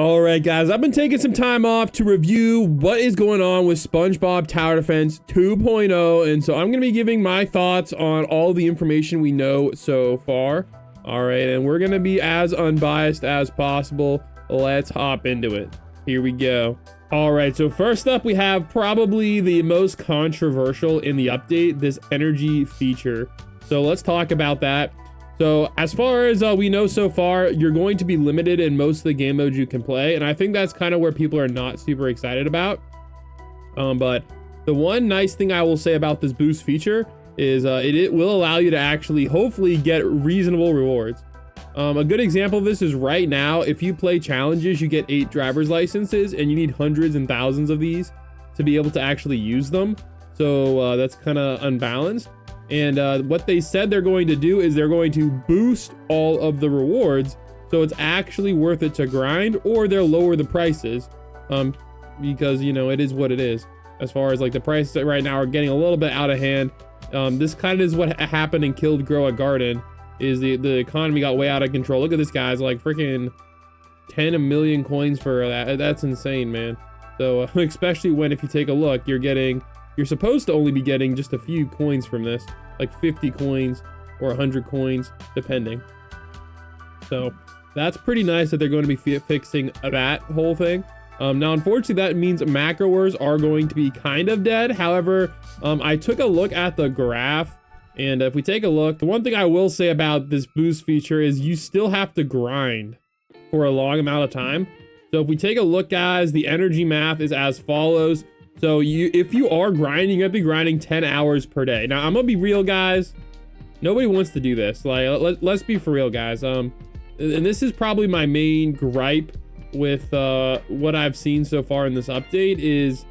All right, guys, I've been taking some time off to review what is going on with Spongebob Tower Defense 2.0, and so I'm going to be giving my thoughts on all the information we know so far. All right, and we're going to be as unbiased as possible. Let's hop into it. Here we go. All right, so first up, we have probably the most controversial in the update, this energy feature. So let's talk about that. So as far as we know so far, you're going to be limited in most of the game modes you can play. And I think that's kind of where people are not super excited about. But the one nice thing I will say about this boost feature is it will allow you to actually hopefully get reasonable rewards. A good example of this is right now, if you play challenges, you get 8 driver's licenses and you need hundreds and thousands of these to be able to actually use them. So that's kind of unbalanced. And what they said they're going to do is they're going to boost all of the rewards, so it's actually worth it to grind, or they'll lower the prices, because, you know, it is what it is. As far as like the prices right now are getting a little bit out of hand. This kind of is what happened and killed Grow a Garden, is the economy got way out of control. Look at this, guys, like freaking 10 million coins for that. That's insane, man. So especially when, if you take a look, you're supposed to only be getting just a few coins from this, like 50 coins or 100 coins, depending. So that's pretty nice that they're going to be fixing that whole thing. Now, unfortunately, that means macro wars are going to be kind of dead. However, I took a look at the graph, and if we take a look, the one thing I will say about this boost feature is you still have to grind for a long amount of time. So if we take a look, guys, the energy math is as follows. So if you are grinding, you have to be grinding 10 hours per day. Now, I'm gonna be real, guys. Nobody wants to do this. Like, let's be for real, guys. And this is probably my main gripe with what I've seen so far in this update is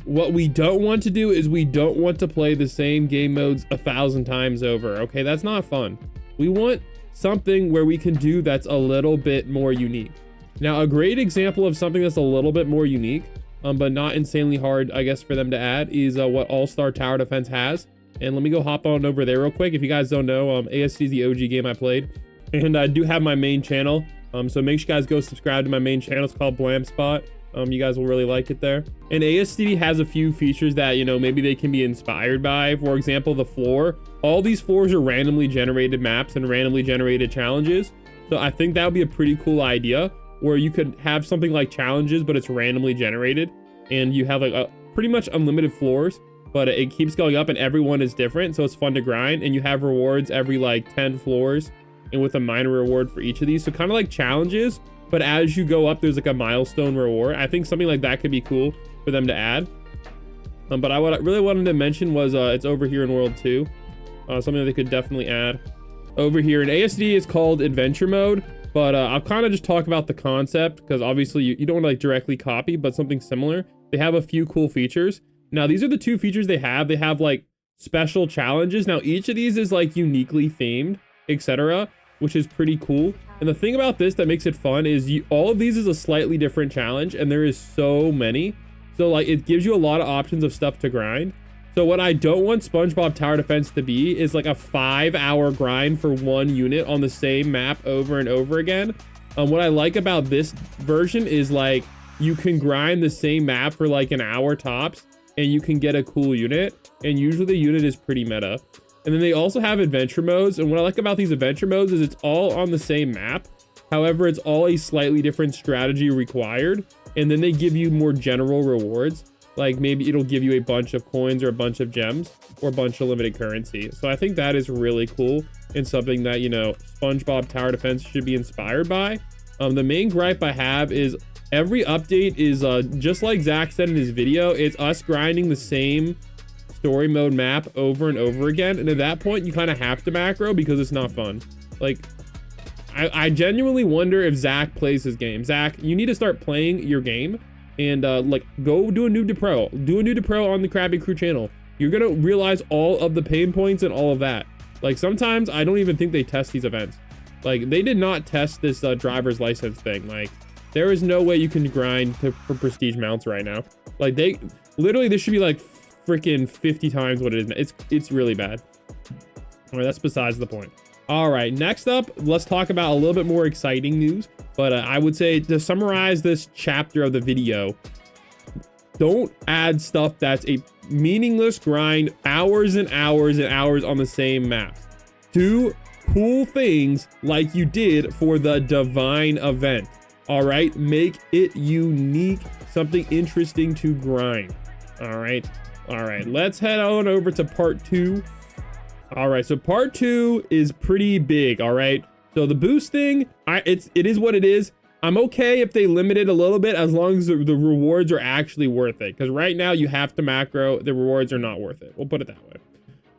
what we don't want to do is we don't want to play the same game modes 1,000 times over. Okay, that's not fun. We want something where we can do that's a little bit more unique. Now, a great example of something that's a little bit more unique, but not insanely hard, I guess, for them to add, is what All-Star Tower Defense has. And let me go hop on over there real quick. If you guys don't know, AST is the OG game I played, and I do have my main channel. So make sure you guys go subscribe to my main channel. It's called Blam Spot. You guys will really like it there. And ASTD has a few features that, you know, maybe they can be inspired by. For example, the floor. All these floors are randomly generated maps and randomly generated challenges. So I think that would be a pretty cool idea, where you could have something like challenges, but it's randomly generated, and you have like a pretty much unlimited floors, but it keeps going up and everyone is different, so it's fun to grind, and you have rewards every like 10 floors and with a minor reward for each of these. So kind of like challenges, but as you go up, there's like a milestone reward. I think something like that could be cool for them to add. But what I really wanted to mention was it's over here in World 2. Something that they could definitely add. Over here in ASD, it's called Adventure Mode. But I'll kind of just talk about the concept, because obviously you don't want to like directly copy, but something similar. They have a few cool features. Now, these are the 2 features they have. They have like special challenges. Now, each of these is like uniquely themed, etc., which is pretty cool. And the thing about this that makes it fun is all of these is a slightly different challenge, and there is so many. So like it gives you a lot of options of stuff to grind. So what I don't want Spongebob Tower Defense to be is like a 5-hour grind for one unit on the same map over and over again. What I like about this version is like you can grind the same map for like an hour tops, and you can get a cool unit, and usually the unit is pretty meta. And then they also have adventure modes, and what I like about these adventure modes is it's all on the same map. However, it's all a slightly different strategy required, and then they give you more general rewards. Like maybe it'll give you a bunch of coins or a bunch of gems or a bunch of limited currency. So I think that is really cool and something that, you know, Spongebob Tower Defense should be inspired by. The main gripe I have is every update is just like Zach said in his video, it's us grinding the same story mode map over and over again. And at that point, you kind of have to macro because it's not fun. Like, I genuinely wonder if Zach plays his game. Zach, you need to start playing your game. And like go do a noob to pro, on the Krabby Crew channel. You're gonna realize all of the pain points and all of that. Like sometimes I don't even think they test these events. Like they did not test this driver's license thing. Like there is no way you can grind for prestige mounts right now. Like they literally, this should be like freaking 50 times what it is. It's really bad. All right, that's besides the point. All right, next up, let's talk about a little bit more exciting news. But I would say, to summarize this chapter of the video, don't add stuff that's a meaningless grind, hours and hours and hours on the same map. Do cool things like you did for the Divine event. All right, make it unique, something interesting to grind. All right, let's head on over to part 2. All right, so part 2 is pretty big. All right, so the boost thing, it is what it is. I'm okay if they limit it a little bit, as long as the rewards are actually worth it, because right now you have to macro, the rewards are not worth it. We'll put it that way.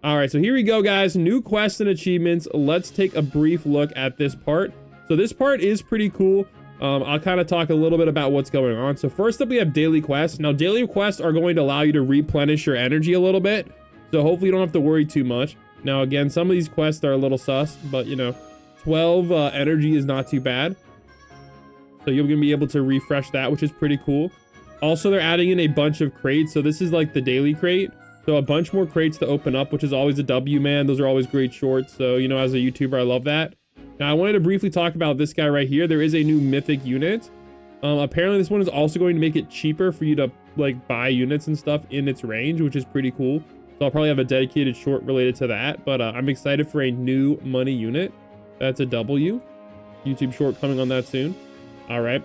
All right, so here we go, guys. New quests and achievements. Let's take a brief look at this part. So this part is pretty cool. I'll kind of talk a little bit about what's going on. So first up, we have daily quests. Now, daily quests are going to allow you to replenish your energy a little bit. So hopefully you don't have to worry too much. Now, again, some of these quests are a little sus, but you know, 12 energy is not too bad. So you're going to be able to refresh that, which is pretty cool. Also, they're adding in a bunch of crates. So this is like the daily crate. So a bunch more crates to open up, which is always a W, man. Those are always great shorts. So, you know, as a YouTuber, I love that. Now, I wanted to briefly talk about this guy right here. There is a new mythic unit. Apparently, this one is also going to make it cheaper for you to like buy units and stuff in its range, which is pretty cool. So I'll probably have a dedicated short related to that. But I'm excited for a new money unit. That's a W. YouTube short coming on that soon. All right.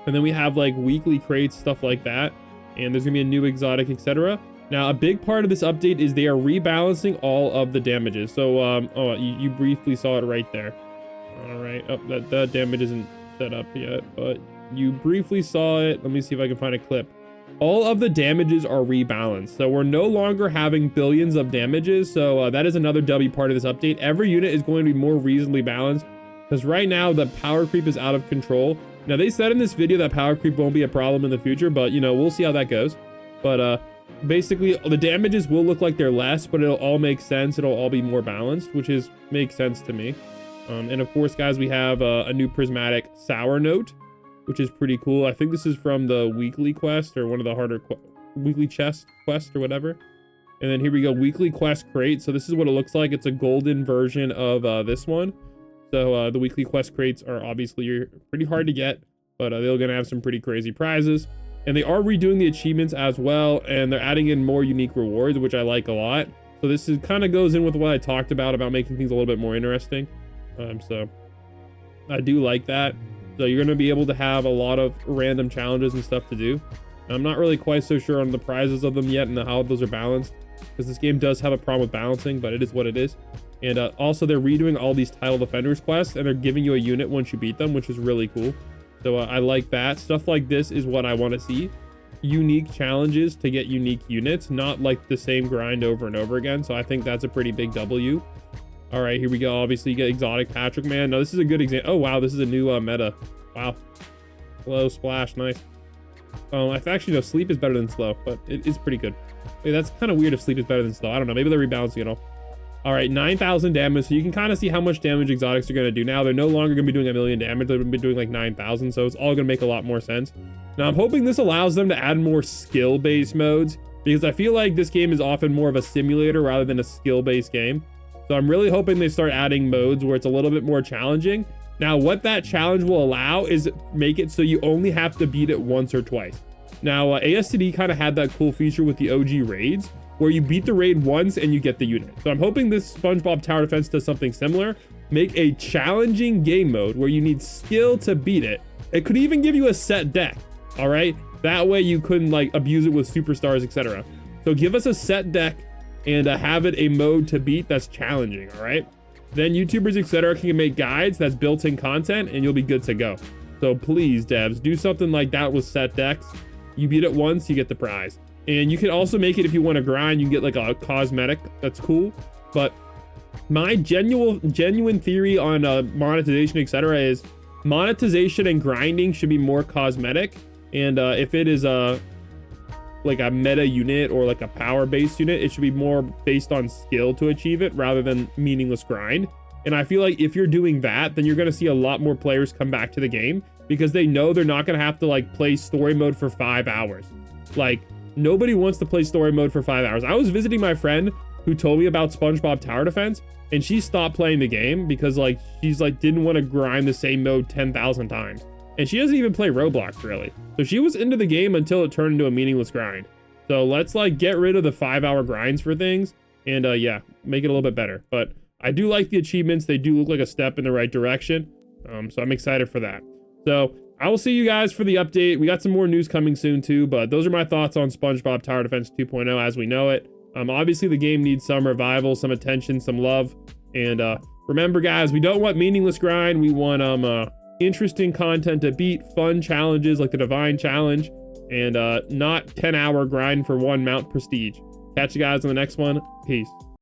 And then we have like weekly crates, stuff like that. And there's gonna be a new exotic, etc. Now, a big part of this update is they are rebalancing all of the damages. So, oh, you briefly saw it right there. All right. Oh, that damage isn't set up yet, but you briefly saw it. Let me see if I can find a clip. All of the damages are rebalanced. So we're no longer having billions of damages. So that is another W part of this update. Every unit is going to be more reasonably balanced, because right now the power creep is out of control. Now, they said in this video that power creep won't be a problem in the future, but you know, we'll see how that goes. But basically the damages will look like they're less, but it'll all make sense. It'll all be more balanced, which makes sense to me. And of course, guys, we have a new prismatic sour note, which is pretty cool. I think this is from the weekly quest, or one of the harder weekly chest quest or whatever. And then here we go, weekly quest crate. So this is what it looks like. It's a golden version of this one. So the weekly quest crates are obviously pretty hard to get, but they're gonna have some pretty crazy prizes. And they are redoing the achievements as well, and they're adding in more unique rewards, which I like a lot. So this kind of goes in with what I talked about making things a little bit more interesting. So I do like that. So you're going to be able to have a lot of random challenges and stuff to do. I'm not really quite so sure on the prizes of them yet and how those are balanced, because this game does have a problem with balancing, but it is what it is. And also, they're redoing all these title defenders quests, and they're giving you a unit once you beat them, which is really cool. So I like that. Stuff like this is what I want to see. Unique challenges to get unique units, not like the same grind over and over again. So I think that's a pretty big W. All right, here we go. Obviously, you get exotic Patrick, man. Now, this is a good example. Oh, wow, this is a new meta. Wow. Slow splash, nice. Actually, no, sleep is better than slow, but it is pretty good. Wait, that's kind of weird if sleep is better than slow. I don't know. Maybe they're rebalancing it all. All right, 9,000 damage. So you can kind of see how much damage exotics are going to do now. They're no longer going to be doing 1 million damage. They're going to be doing like 9,000. So it's all going to make a lot more sense. Now, I'm hoping this allows them to add more skill-based modes, because I feel like this game is often more of a simulator rather than a skill-based game. So I'm really hoping they start adding modes where it's a little bit more challenging. Now, what that challenge will allow is make it so you only have to beat it once or twice. Now, ASTD kind of had that cool feature with the OG raids, where you beat the raid once and you get the unit. So I'm hoping this Spongebob Tower Defense does something similar. Make a challenging game mode where you need skill to beat it. It could even give you a set deck, all right? That way you couldn't like abuse it with superstars, etc. So give us a set deck and have it a mode to beat that's challenging, all right? Then YouTubers, etc. can make guides that's built-in content, and you'll be good to go. So please, devs, do something like that with set decks. You beat it once, you get the prize. And you can also make it, if you want to grind, you can get like a cosmetic. That's cool. But my genuine theory on monetization, etc. is monetization and grinding should be more cosmetic. And if it is like a meta unit or like a power based unit, it should be more based on skill to achieve it rather than meaningless grind. And I feel like if you're doing that, then you're going to see a lot more players come back to the game, because they know they're not going to have to like play story mode for 5 hours. Like, nobody wants to play story mode for 5 hours. I was visiting my friend who told me about SpongeBob Tower Defense, and she stopped playing the game because like she's like didn't want to grind the same mode 10,000 times. And she doesn't even play Roblox really. So she was into the game until it turned into a meaningless grind. So let's like get rid of the 5-hour grinds for things and yeah, make it a little bit better. But I do like the achievements. They do look like a step in the right direction. So I'm excited for that. So I will see you guys for the update. We got some more news coming soon too, but those are my thoughts on SpongeBob Tower Defense 2.0 as we know it. Obviously the game needs some revival, some attention, some love. And remember guys, we don't want meaningless grind. We want interesting content to beat, fun challenges like the Divine Challenge, and not 10-hour grind for one mount prestige. Catch you guys on the next one. Peace.